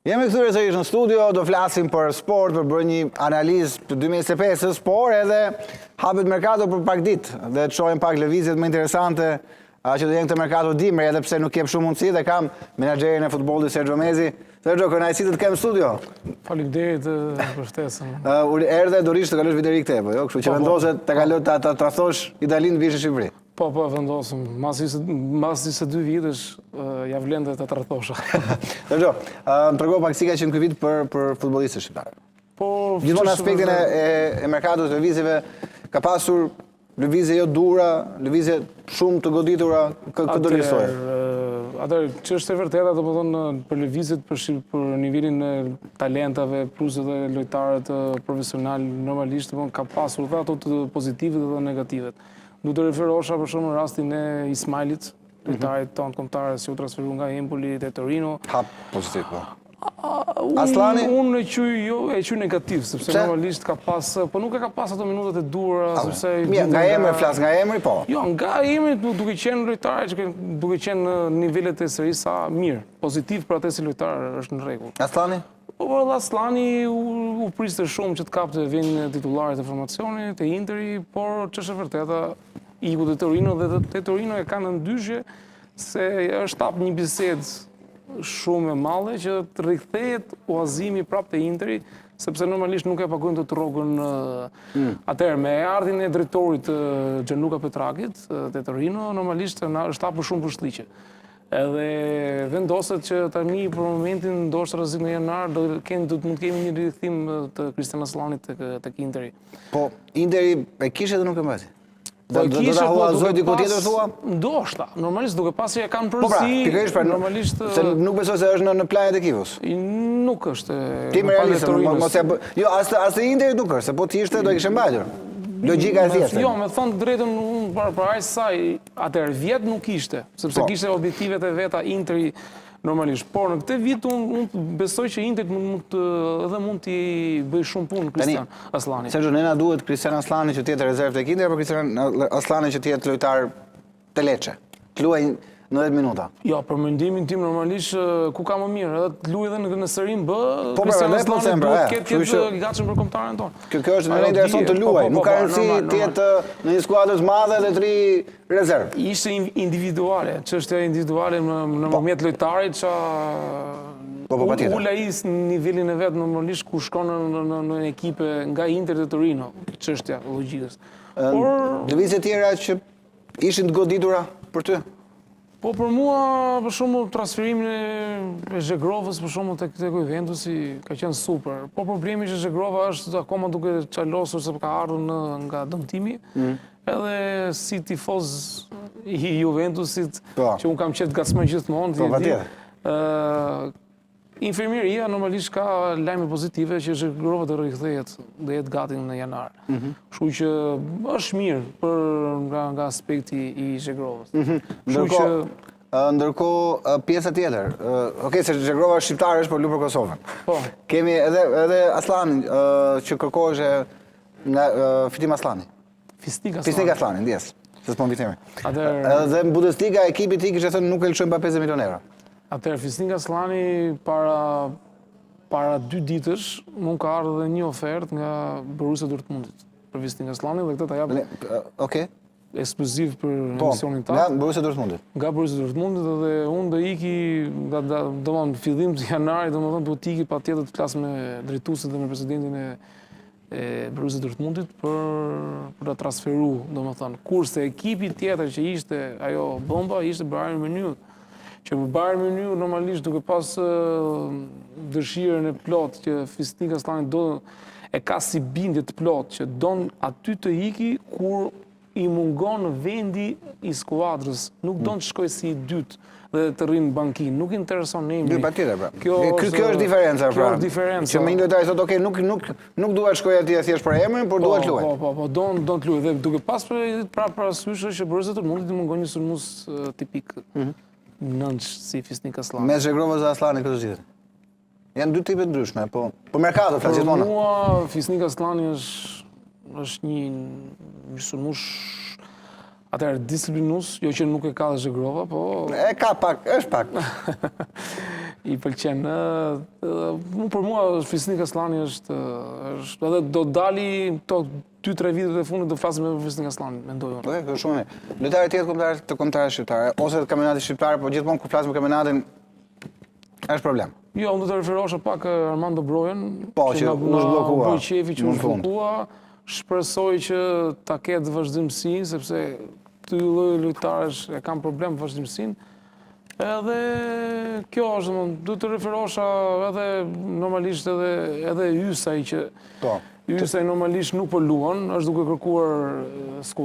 Jemi këtyre sërish në studio, do flasim për sport, për bërë një analizë të 2025-ës, por edhe hapet merkato për pak ditë dhe të shohim pak lëvizjet më interesante që do jenë këtë merkato dimër, edhe pse nuk jep shumë mundësi dhe kam menaxherin e futbollit Sergio Mezi. Sergio, kënaqësi të të kem në studio. Faleminderit për ftesën. Erdhe dorish të kalosh viteri këtej, po jo, kështu që vendoset të kalosh ta tradhosh Italinë vish në Shqipëri. Po, vendosëm. Masi se 2 vitesh, ja vlen dhe të tradhosha. Sergio, më trego pak si ka qenë ky vit për futbollistët shqiptarë. Po, gjithmonë aspektin e merkatos të lëvizjeve ka pasur lëvizje jo dura, lëvizje shumë të goditura, këtë do lësojë. Atëherë, që është e vërteta, domethënë për lëvizjet për nivelin e talentave, plus edhe lojtarët profesional, normalisht ka pasur dhe ato të pozitivet dhe negativet. Du të referosha për shumë në rastin e Ismailit, lojtarit tonë kombëtar që u transferu nga Empoli te Torino. Hap pozitiv, po. Aslani? Unë e quj negativ, sepse normalisht ka pas, po nuk e ka pas ato minutat e dura, sepse... Nga emri, flas nga emri, po? Jo, nga emri duke qenë lojtarë, duke qenë në nivellet e sërisa mirë. Pozitiv për atë si lojtarë është në rregull. Aslani? Po, edhe Aslani u priste shumë që të kapte vend titularit e formacionit, e Interi, por që është e vërteta, iku te Torino dhe te Torino e kanë ndyshje se është hap një bisedë shumë e madhe që të rikthehet uazimi prapë te Interi, sepse normalisht nuk e pagojnë të rrogën atëherë me ardhin e drejtorit Gianluca Petrakit te Torino, normalisht është hapur shumë përshtyqje. Edhe vendoset që tani për momentin ndoshta rrezik në janar do mund të kemi një rikthim të Cristian Aslanit tek Interi. Po Interi e kishte dhe nuk e mbajti. Do ta huazoj diku tjetër thua? Ndoshta, normalisht duke pasur ja kanë përsi, normalisht se nuk besoj se është në planet e ekipit. Nuk është. Ti më realist, mos e jo, as e Interi nuk është, se po ti ishte do e kishe mbajtur. Logjika e thjeshtë. Jo, me thënë drejtën unë para saj, atëherë vjet nuk ishte, sepse kishte objektivet e veta Interi normalisht. Por në këtë vit unë besoj që Interi mund t'i bëj shumë punë Cristian Aslani. Sergio, nëna duhet Cristian Aslani që të jetë rezervë tek Interi apo Cristian Aslani që të jetë lojtar të Lecce? Të luajë 90 minuta. Jo, për mendimin tim normalisht ku ka më mirë, edhe të luajë edhe në Serie B, Cristian Aslani duhet të ketë i gatshëm për kombëtaren tonë. Kjo është më interesant të luajë, nuk ka rëndësi të jetë në një skuadër të madhe dhe 3 rezervë. Ishte individuale, çështja individuale në moment lojtarit që ula is në nivelin e vetë normalisht ku shkon në ekipe nga Inter dhe Torino, çështja e logjikës. Lëvizje tjera që ishin të goditura për ty? Po për mua, për shembull, transferimin e Zhegrovës për shembull tek Juventusi ka qenë super. Po problemi që Zhegrova është akoma duke çalosur se ka ardhur nga dëmtimi. Edhe si tifoz i Juventusit, që unë kam qenë gacmë gjithmonë, infermieria normalisht ka lajme pozitive që Zhegrova do rikthehet, do jetë gati në janar. Kështu që është mirë nga aspekti i Zhegrovës. Ndërkohë pjesa tjetër. Okej, se Zhegrova është shqiptare, por lu për Kosovën. Kemi edhe Aslanin që kërkohej nga Fitim Aslani. Fisnik Aslani, ndjes. Se s'po mbitemi. Edhe në Bundesliga ekipi i tij kishte thënë nuk e lëshojmë pa 50 milionë euro. Atëherë, Fisnik Aslani para 2 ditësh mund ka ardhur dhe një ofertë nga Borussia Dortmundit për Fisnik Aslanin dhe këtë ta jap. Okej. Ekskluziv për emisionin tanë. Nga Borussia Dortmundit. Nga Borussia Dortmundit dhe unë do iki domethënë fillim të janarit, domethënë do të iki patjetër të flas me drejtuesin dhe me presidentin e Borussia Dortmundit për ta transferuar, domethënë. Kurse ekipi tjetër që ishte ajo bomba ishte Bayern Munich. Që Bayern Munich normalisht duke pas dëshirën e plot që Fisnik Aslani e ka si bindje të plot që don aty të iki kur i mungon vendi i skuadrës, nuk don të shkojë si i dytë dhe të rrinë bankin, nuk intereson emri. Patjetër, pra. Kjo është diferenca, pra. Kjo është diferenca. Që me një lojtar thotë, "Okej, nuk dua të shkoj atje thjesht për emrin, por dua të luaj." Po, don të luaj dhe duke pas parasysh që Borussia Dortmundit i mungon një sulmues tipik. Nënç si Fisnik Aslani. Me Zhegrovës dhe Aslani këtë zgjidhje. Janë 2 tipe ndryshme, po për merkato flas gjithmonë. Për mua Fisnik Aslani është një sulmues atëherë disciplinues, jo që nuk e ka dhe Zhegrova, po e ka pak, është pak. I pëlqen. Për mua Fisnik Aslani është edhe do dali këto 2-3 vitet e fundit do flasim për Fisnik Aslani, mendoj unë. Okej, kjo është shumë mirë. Lojtarë tjetër kombëtar të kombëtarëve shqiptarë ose të kampionatit shqiptar, por gjithmonë kur flasim për kampionatin është problem. Jo, unë do të referohesha pak Armando Brojen, Po, që u zhbllokua. Boj qefi që u zhbllokua. Shpresoj që ta ketë vazhdimsinë, sepse ky lloj lojtarësh e kanë problem vazhdimsinë. Edhe kjo është, domethënë, duhet të referohesha edhe normalisht edhe Ysaj që Po. Ysaj normalisht nuk po luan, është duke kërkuar